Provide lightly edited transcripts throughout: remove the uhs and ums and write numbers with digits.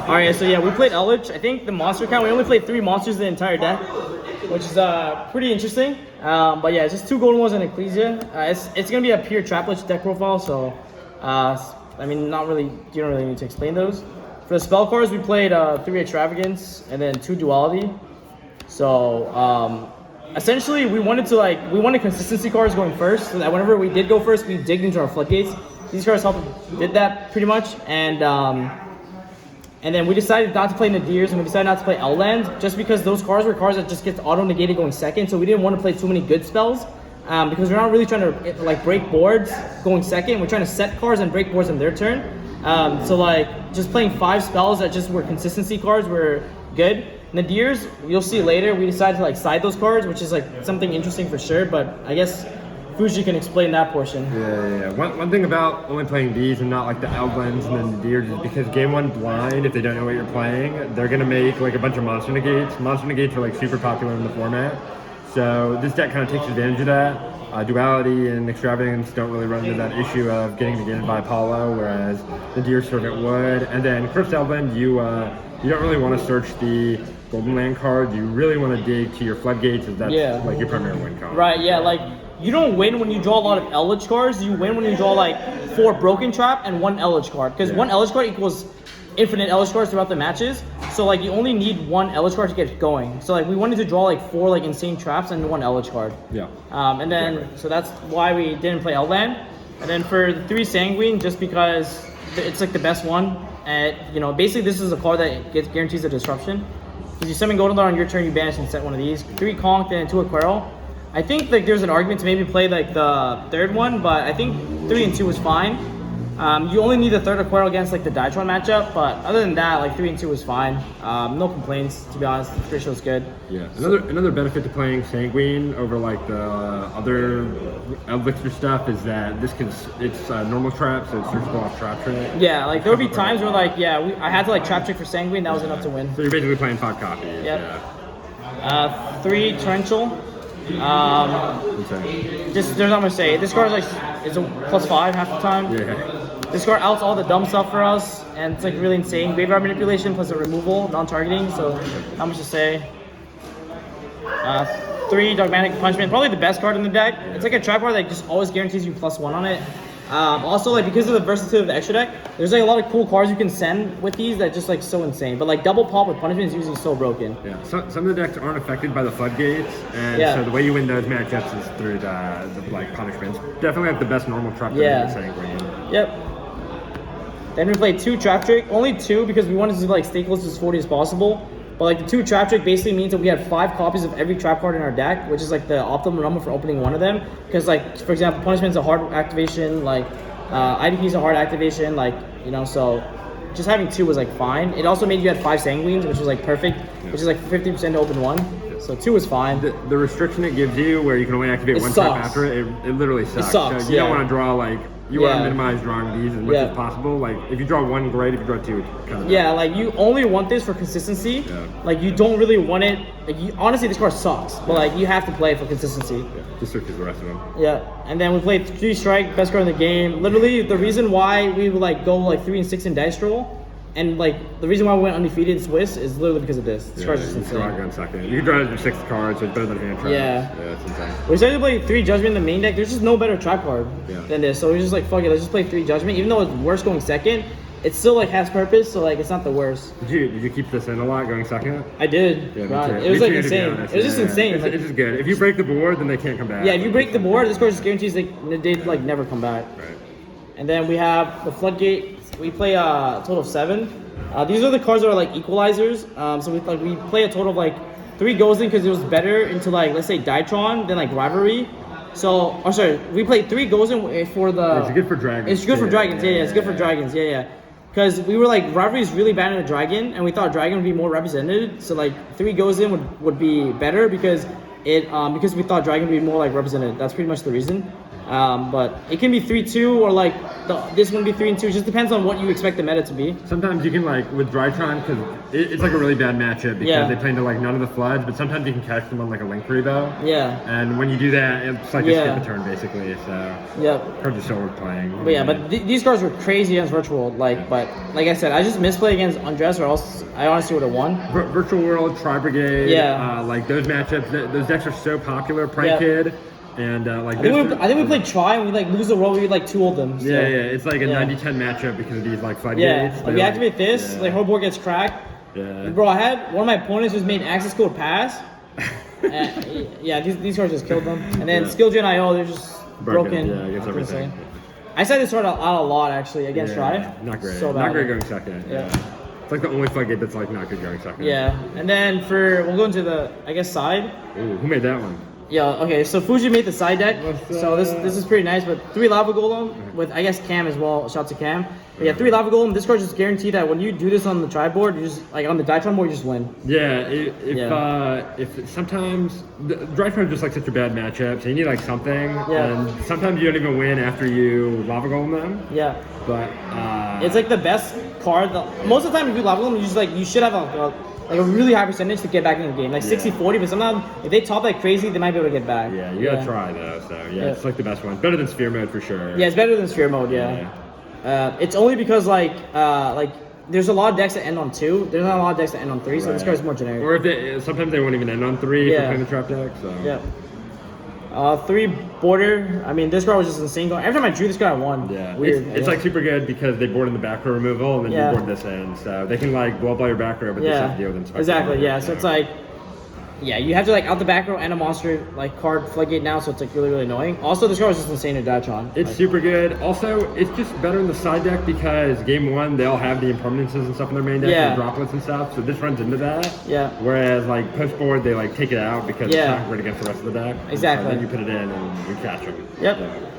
Alright, so yeah, we played Eldlich. I think the monster count, we only played 3 monsters in the entire deck, which is pretty interesting. But yeah, it's just 2 golden ones and Ecclesia. It's gonna be a pure Traplich deck profile, so I mean, you don't really need to explain those. For the spell cards, we played 3 Extravagance and then 2 Duality. So essentially, we wanted consistency cards going first, so that whenever we did go first, we digged into our floodgates. These cards did that pretty much, and then we decided not to play Nadirs, and we decided not to play Elland, just because those cards were cards that just get auto-negated going second, so we didn't want to play too many good spells, because we're not really trying to like break boards going second. We're trying to set cards and break boards on their turn. So like, just playing 5 spells that just were consistency cards were good. Nadirs, you'll see later, we decided to like side those cards, which is like something interesting for sure, but I guess Fuji can explain that portion. Yeah. One thing about only playing these and not like the Eldlands and then the Nadirs is because game 1 blind, if they don't know what you're playing, they're gonna make like a bunch of monster negates. Monster negates are like super popular in the format. So this deck kind of takes advantage of that. Duality and Extravagance don't really run into that issue of getting negated by Apollo, whereas the Deer Servant would. And then Cursed Eldland, you don't really want to search the Golden Land card. You really want to dig to your floodgates, as that's like your primary win card. Right, yeah, like you don't win when you draw a lot of Eldritch cards. You win when you draw like 4 Broken Trap and 1 Eldritch card, because 1 Eldritch card equals infinite Eldritch cards throughout the matches. So like you only need 1 Eldritch card to get going. So like we wanted to draw like 4 like insane traps and 1 Eldritch card. Yeah. And then so that's why we didn't play Eldland. And then for the 3 Sanguine, just because it's like the best one. And you know, basically this is a card that guarantees a disruption. If you summon Golden Lord on your turn, you banish and set one of these. 3 Conked and 2 Aquarel. I think like there's an argument to maybe play like the 3rd one, but I think 3 and 2 is fine. You only need the 3rd Aquarel against like the Dytron matchup, but other than that, like 3 and 2 is fine. No complaints, to be honest. The ratio is good. Yeah. Another benefit to playing Sanguine over like the other Elixir stuff is that it's normal trap, so it's searchable off trap trick. Yeah, like there would be times where like I had to like trap trick for Sanguine, that was enough to win. So you're basically playing 5 copies. Yep. 3 Torrential. Just there's not much to say. This card is a +5 half the time. Yeah. This card outs all the dumb stuff for us, and it's like really insane. Graveyard manipulation plus a removal, non-targeting, so not much to say. 3 Dogmatic Punishment, probably the best card in the deck. It's like a trap card that just always guarantees you +1 on it. Also, like because of the versatility of the extra deck, there's like a lot of cool cards you can send with these that just like so insane. But like double pop with punishment is usually so broken. Yeah, some of the decks aren't affected by the floodgates, and so the way you win those matchups is through the like punishments. Definitely have the best normal trap deck in the Sanguine. Yep. Then we played 2 Trap Trick, only 2 because we wanted to like stay close to as 40 as possible. But like the 2 Trap Trick basically means that we had 5 copies of every trap card in our deck, which is like the optimal number for opening one of them. Because like, for example, Punishment's a hard activation, like IDP's a hard activation, like, you know, so just having 2 was like fine. It also made you had 5 Sanguines, which was like perfect, which is like 50% to open 1. So 2 was fine. The restriction it gives you, where you can only activate 1 trap after it, it literally sucks. It sucks, so you don't want to draw like, you want to minimize drawing these as much as possible. Like if you draw 1, great. If you draw 2, it's kind of bad. Like you only want this for consistency. Like you don't really want it. Like honestly, this card sucks, but like you have to play it for consistency. Just searches the rest of them. Yeah, and then we played 3 Strike, best card in the game. Literally, the reason why we would like go like 3 and 6 in Dice Roll, and like the reason why we went undefeated in Swiss is literally because of this. This card's just insane. You can draw your 6th card, so it's better than hand trap. Yeah, it's insane. We decided to play 3 Judgment in the main deck. There's just no better trap card than this, so we're just like, fuck it, let's just play 3 Judgment. Even though it's worse going second, it still like has purpose, so like it's not the worst. Did you keep this in a lot going second? I did. Yeah, it was like insane. It was just insane. It's just good. If you break the board, then they can't come back. Yeah, if you break the board, this card just guarantees they like never come back. Right. And then we have the Floodgate. We play a total of 7. These are the cards that are like equalizers. So we play a total of like 3 goes in because it was better into like, let's say Dytron than like Rivalry. So, we played 3 goes in for the. It's good for dragons. It's good for dragons. Yeah, it's good for dragons. Yeah. Because we were like, Rivalry is really bad in a dragon, and we thought dragon would be more represented. So like 3 goes in would be better because we thought dragon would be more like represented. That's pretty much the reason. But it can be 3-2 or like this one be 3-2. It just depends on what you expect the meta to be. Sometimes you can like with Drytron because it's like a really bad matchup because they play into like none of the floods, but sometimes you can catch them on like a link revo. Yeah. And when you do that, it's like a skip a turn basically. So cards are so worth playing. But yeah, but these cards were crazy against Virtual World. Like, but like I said, I just misplayed against Undress, or else I honestly would have won. Virtual World, Tri Brigade, like those matchups, those decks are so popular. Prank Kid. And like I think we played Try and we like lose the roll, we like 2-0 them. So. Yeah, it's like a 90-10 matchup because of these like floodgates. Yeah, like we activate this, like whole board gets cracked. Yeah. Bro, I had one of my opponents just made access code pass. And, yeah, these cards just killed them. And then Skill Gen IO, they're just broken. Yeah, against everything. I said this card out a lot actually against Try. Not great. So bad. Not great going second. Yeah. It's like the only floodgate that's like not good going second. Yeah, and then we'll go into the side. Ooh, who made that one? Yeah, okay, so Fuji made the side deck, so this is pretty nice, but 3 Lava Golem with, I guess, Cam as well, shout out to Cam. But yeah, 3 Lava Golem, this card just guaranteed that when you do this on the tri board, you just, like on the Dytron board, you just win. Yeah, if sometimes, Drytron is just like such a bad matchup, so you need like something, and sometimes you don't even win after you Lava Golem them. Yeah. But, it's like the best card, most of the time if you Lava Golem, you just like, you should have a really high percentage to get back in the game, like 60-40, but sometimes if they top like crazy, they might be able to get back. Yeah, you gotta try though, so it's like the best one. Better than Sphere Mode for sure. Yeah, it's better than Sphere Mode, it's only because like there's a lot of decks that end on 2, there's not a lot of decks that end on 3, so this card's more generic. Or if sometimes they won't even end on 3 if you're playing the trap deck, so. Yeah. 3 border. I mean, this card was just insane. Every time I drew this card, I won. Yeah, weird. It's like super good because they board in the back row removal and then you board this in, so they can like blow up all your back row, but they have to deal with them. Exactly. Yeah. So it's like, you have to like out the back row and a monster like card floodgate now, so it's like really annoying. Also, this card was just insane in Dytron. It's super good. Also, it's just better in the side deck because game 1 they all have the impermanences and stuff in their main deck, and droplets and stuff. So this runs into that. Yeah. Whereas like post board they like take it out because it's not great against the rest of the deck. Exactly. So then you put it in and you catch them. Yep. So.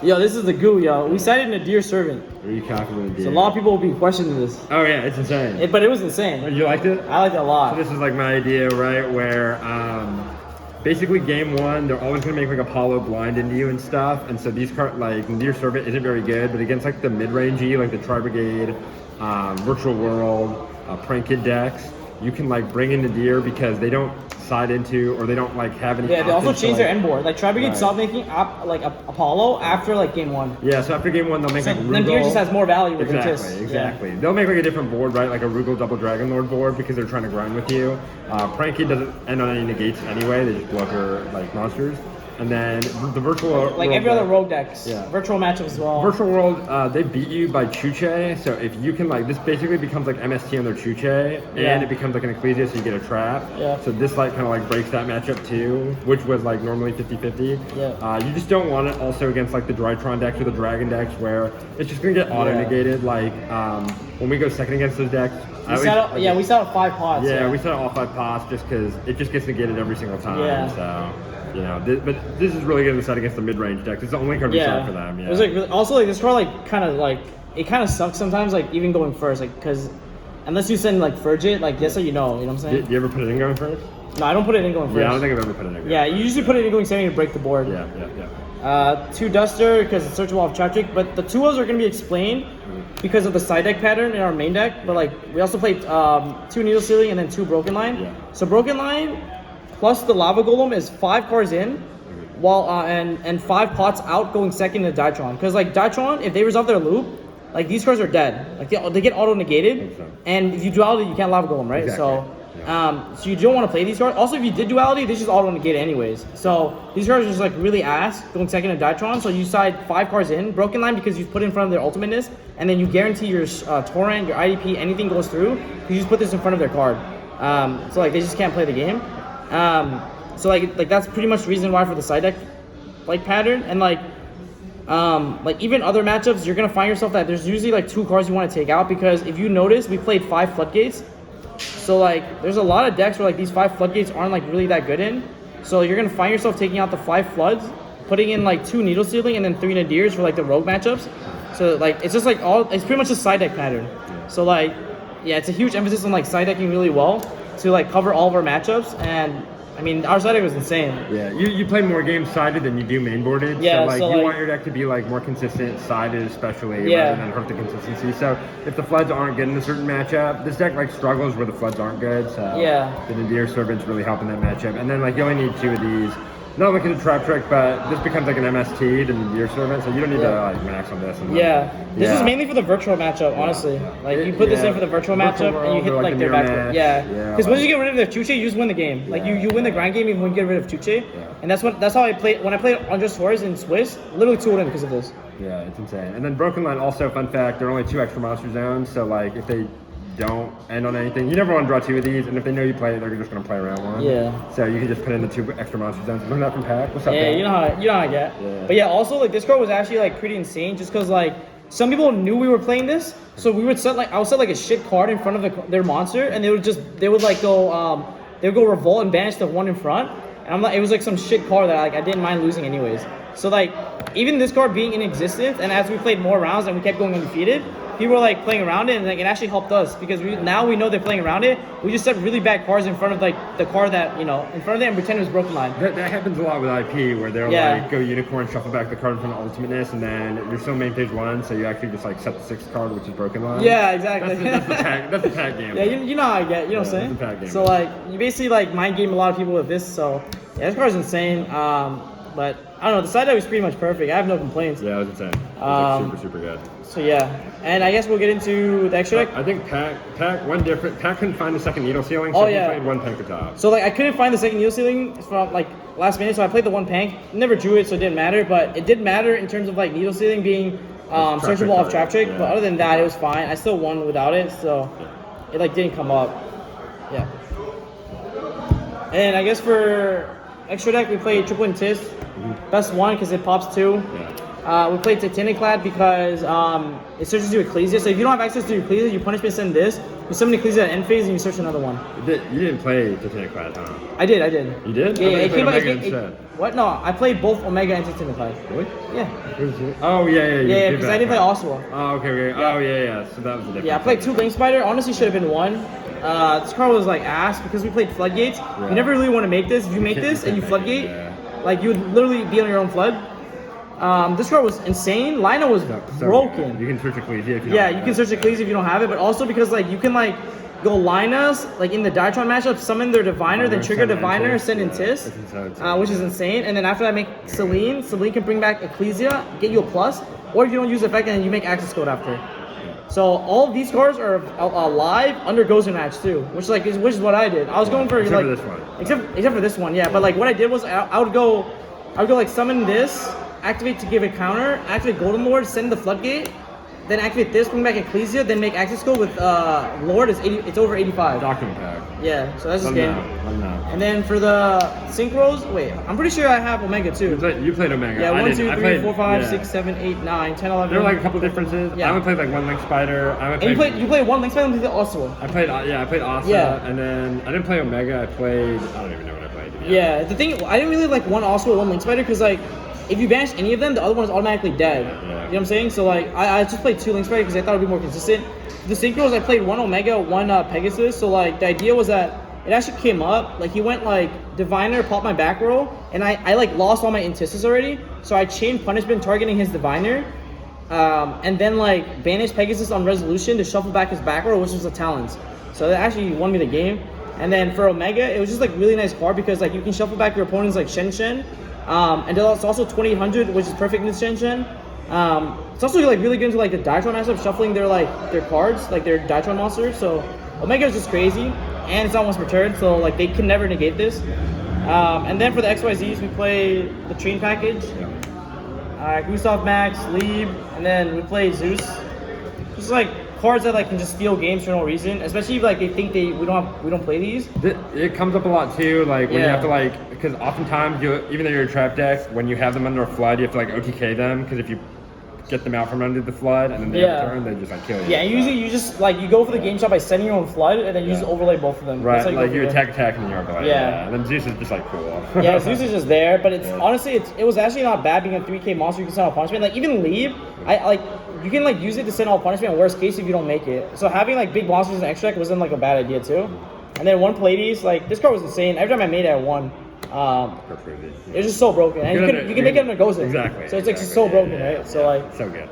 Yo, this is the goo, yo. We cited in a Deer Servant. So a lot of people will be questioning this. Oh yeah, it's insane. But it was insane. You liked it? I liked it a lot. So this is like my idea, right? Where basically game 1, they're always gonna make like Apollo blind into you and stuff. And so these cards, like Deer Servant isn't very good, but against like the mid-rangey, like the Tri Brigade, Virtual World, Prank Kid decks, you can like bring in the Deer because they don't side into or they don't like have any. Yeah, they also change their end board. Like Tri Brigade stopped making Apollo after like game 1. Yeah, so after game 1 they'll make like Rugal. Then Deer just has more value with Exactly. Yeah. They'll make like a different board, right? Like a Rugal Double Dragon Lord board because they're trying to grind with you. Prank Kid doesn't end on any negates anyway. They just blow up your like monsters. And then the Virtual World every other rogue decks. Virtual matchup as well. Virtual World, they beat you by Chuche. So if you can like, this basically becomes like MST on their Chuche, and it becomes like an Ecclesia, so you get a trap. So this like kind of like breaks that matchup too, which was like normally 50-50. You just don't want it also against like the Drytron decks or the Dragon decks where it's just gonna get auto negated. Like when we go second against those decks. We set out 5 pots. Yeah, we set out all 5 pots just because it just gets negated every single time. So. You know, but this is really good in the set against the mid-range decks. It's the only card we set for them. Yeah. It was like really, also like this card like kind of sucks sometimes like even going first like because unless you send like Furgit like yes or you know what I'm saying. Do you ever put it in going first? No, I don't put it in going first. Yeah, I don't think I've ever put it in. Yeah, you usually put it in going second to break the board. Yeah. 2 Duster because it's searchable off trap trick, but the 2-0s are gonna be explained because of the side deck pattern in our main deck. But like we also played 2 Needle Ceiling and then 2 Broken Line. Yeah. So Broken Line plus the Lava Golem is 5 cards in, while and 5 pots out going second to Dytron. Because like Dytron, if they resolve their loop, like these cards are dead. Like they get auto negated, and if you duality, you can't Lava Golem, right? Exactly. So you don't want to play these cards. Also, if you did duality, they just auto negate anyways. So these cards are just like really ass going second to Dytron. So you side 5 cards in Broken Line because you put in front of their ultimateness, and then you guarantee your Torrent, your IDP, anything goes through. You just put this in front of their card. So like they just can't play the game. So like that's pretty much the reason why for the side deck like pattern. And like even other matchups, you're gonna find yourself that there's usually like 2 cards you want to take out because if you notice, we played 5 floodgates. So like there's a lot of decks where like these 5 floodgates aren't like really that good in. So you're gonna find yourself taking out the 5 floods, putting in like 2 Needle Ceiling and then 3 Nadirs for like the rogue matchups. So like it's just like it's pretty much a side deck pattern. So like it's a huge emphasis on like side decking really well to like cover all of our matchups. And I mean, our side deck was insane. Yeah, you play more games sided than you do mainboarded. Yeah, so so, you like- want your deck to be like more consistent sided, especially Yeah. rather than hurt the consistency. So if the floods aren't good in a certain matchup, this deck like struggles where the floods aren't good. So Yeah. the Nadir Servants really help in that matchup. And then like you only need 2 of these. Not like it's a trap trick, but this becomes like an MST to the Nadir Servant, so you don't need to like max on this. And then- Yeah, this is Yeah. mainly for the virtual matchup, honestly. Like, you put this in for the virtual Virtual matchup, and you hit world or, like a their mirror back. match. Yeah, Yeah, because like- once you get rid of their Chuche, you just win the game. Like, you win the grind game even when you get rid of Chuche. Yeah. And that's how I played when I played Andres Suarez in Swiss. Literally 2-0 because of this. Yeah, it's insane. And then Broken Line, also, fun fact, there are only 2 extra monster zones, so like if they don't end on anything, you never want to draw 2 of these, and if they know you play it, they're just going to play around one. Yeah. So you can just put in the 2 extra monster zones. Learn that from Pack. What's up, Yeah, Pack? you know how I get. Yeah. But yeah, also like this card was actually like pretty insane, just because like some people knew we were playing this, so we would set like I would set like a shit card in front of their monster, and they would like go they would go revolt and banish the one in front, and I'm like, it was like some shit card that like I didn't mind losing anyways. So like even this card being in existence, and as we played more rounds and we kept going undefeated, people were like playing around it, and like it actually helped us because now we know they're playing around it. We just set really bad cards in front of like the card that in front of them and pretend it was Broken Line. That happens a lot with IP, where they'll Yeah. like go unicorn, shuffle back the card from the ultimateness, and then you're still main page 1, so you actually just like set the 6th card, which is Broken Line. Yeah, exactly. That's the tag game. Yeah, you know how I get. You know what I'm it's a bad saying? game. So like you basically like mind game a lot of people with this. So yeah, this card's insane. But I don't know. The side deck was pretty much perfect. I have no complaints. Yeah, it was insane. It was like super good. So yeah, and I guess we'll get into the extra deck. I think Pack couldn't find the second needle ceiling, so Oh, he yeah. played 1 Panker. So like I couldn't find the second needle ceiling from like last minute, so I played the one Pank. Never drew it, so it didn't matter. But it did matter in terms of like needle ceiling being searchable off trap trick. Yeah. But other than that, it was fine. I still won without it, so it like didn't come up. Yeah. And I guess for extra deck, we played Triple and Tis. Best one because it pops 2. Yeah. We played Titaniclad because it searches you Ecclesia. So if you don't have access to Ecclesia, you punishment send this. You summon Ecclesia at end phase and you search another one. You didn't play Titaniclad, huh? I did. You did? Yeah, I thought you it played came out. Omega instead. What? No, I played both Omega and Titaniclad. Really? Yeah. Oh, yeah. Yeah, because I didn't play Oswald. Oh, okay. Oh, yeah. So that was the difference. Yeah, I played 2 Link Spider. Honestly, should have been 1. This card was like ass because we played Floodgates. Yeah. You never really want to make this. If you make this and you Floodgate, like you would literally be on your own Flood. This card was insane. Lina was broken. You can search Ecclesia if you Yeah, don't you can search Ecclesia if you don't have it, but also because like you can like go Linas like in the Diatron matchup, summon their Diviner, then trigger Diviner, send in Tis, which is insane. And then after that, make Celine. Celine can bring back Ecclesia, get you a plus, or if you don't use the effect, and then you make Access Code after. So all of these cards are alive under Gozen Match too, which is what I did. I was going for Except like for this one. except for this one, yeah. But like what I did was I would go like summon this, activate to give a counter, activate Golden Lord, send the Floodgate, then activate this, bring back Ecclesia, then make Access Code with Lord is 80. It's over 85. Document Pack. Yeah, so that's this Let game. me know. And then for the Synchros, wait, I'm pretty sure I have Omega too. You played Omega. Yeah, I 1, didn't. 2, I 3, played- 4, 5, yeah. 6, 7, 8, 9, 10, 11. There were like a couple differences. Yeah. I only played like 1 Link Spider. And you played 1 Link Spider and you played Oswald. I played Asa, Yeah. and then I didn't play Omega. I don't even know what I played. Yeah, the thing, I didn't really like 1 Oswald, 1 Link Spider because like if you banish any of them, the other one is automatically dead. Yeah. You know what I'm saying? So like I just played 2 Link Spider because I thought it would be more consistent. The Synchros, I played 1 Omega, 1 Pegasus. So like the idea was that it actually came up. Like he went like Diviner, popped my back row, and I like lost all my Intissus already. So I chained Punishment targeting his Diviner, and then like banished Pegasus on Resolution to shuffle back his back row, which was a Talons. So that actually won me the game. And then for Omega, it was just like really nice card because like you can shuffle back your opponent's like Shen Shen. And it's also 2800, which is perfect in Shen Shen. It's also like really good into like the Diatron matchup, shuffling their cards, like their Diatron monsters. So Omega is just crazy, and it's not once per turn, so like they can never negate this. And then for the XYZs, we play the Train package. Gustav Max, Lieb, and then we play Zeus. Just like cards that like can just steal games for no reason, especially if like they think we don't play these. It comes up a lot too, like when you Yeah. have to because oftentimes even though you're a trap deck, when you have them under a flood, you have to like OTK them, because if you get them out from under the flood and then they have a turn, they just like kill you. Yeah, and usually you just like you go for the game shot by sending your own flood, and then you just overlay both of them. Right, That's how like go you for it. attack and then you overlay. Yeah. And then Zeus is just like cool. Yeah, Zeus is just there, but it's honestly it was actually not bad being a 3K monster. You can send all punishment. Like even Lieb, I like you can like use it to send all punishment. Worst case if you don't make it. So having like big monsters in extra deck wasn't like a bad idea too. And then one Pallades, like this card was insane. Every time I made it, I won. It's just so broken. And you can make it under Gozen. Exactly. So it's like so broken, right? So like so good.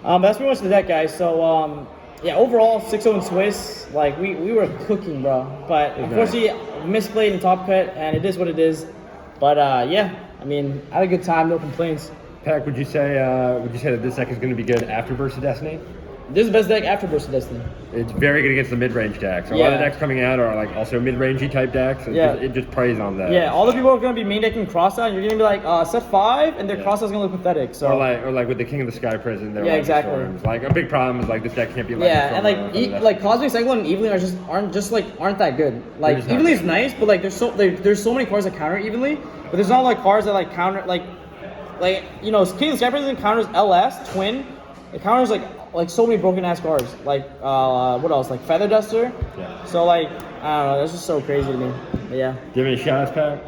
That's pretty much the deck, guys. So yeah, overall 6-0 in Swiss. Like we were cooking, bro. But unfortunately, misplayed in top cut, and it is what it is. But yeah, I mean, I had a good time, no complaints. Pack, would you say that this deck is going to be good after Burst of Destiny? This is the best deck after Burst of Destiny. It's very good against the mid-range decks. A lot of decks coming out are like also mid-rangey type decks. It just preys on that. Yeah, all the people are going to be main decking Crossout. You're going to be like set 5, and their Crossout's going to look pathetic. So or like with the King of the Sky Prison, they're exactly. Storms. Like a big problem is like this deck can't be and like Cosmic Cyclone and Evenly aren't that good. Like Evenly is nice, but like there's so many cards that counter Evenly, but there's not like cards that like counter like you know, King of the Sky Prison counters LS Twin. It counters like so many broken ass cards. Like what else? Like Feather Duster. Yeah. So like I don't know. That's just so crazy to me. But yeah. Do you have any shout outs, Pat?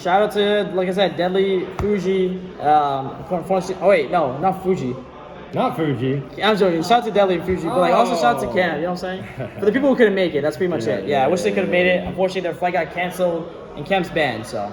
Shout out to, like I said, Deadly, Fuji. Oh wait, no, not Fuji. Not Fuji. I'm joking. Shout out to Deadly and Fuji, but like also shout out to Cam. You know what I'm saying? For the people who couldn't make it, that's pretty much it. Yeah, I wish they could have made it. Unfortunately, their flight got canceled and Cam's banned. So.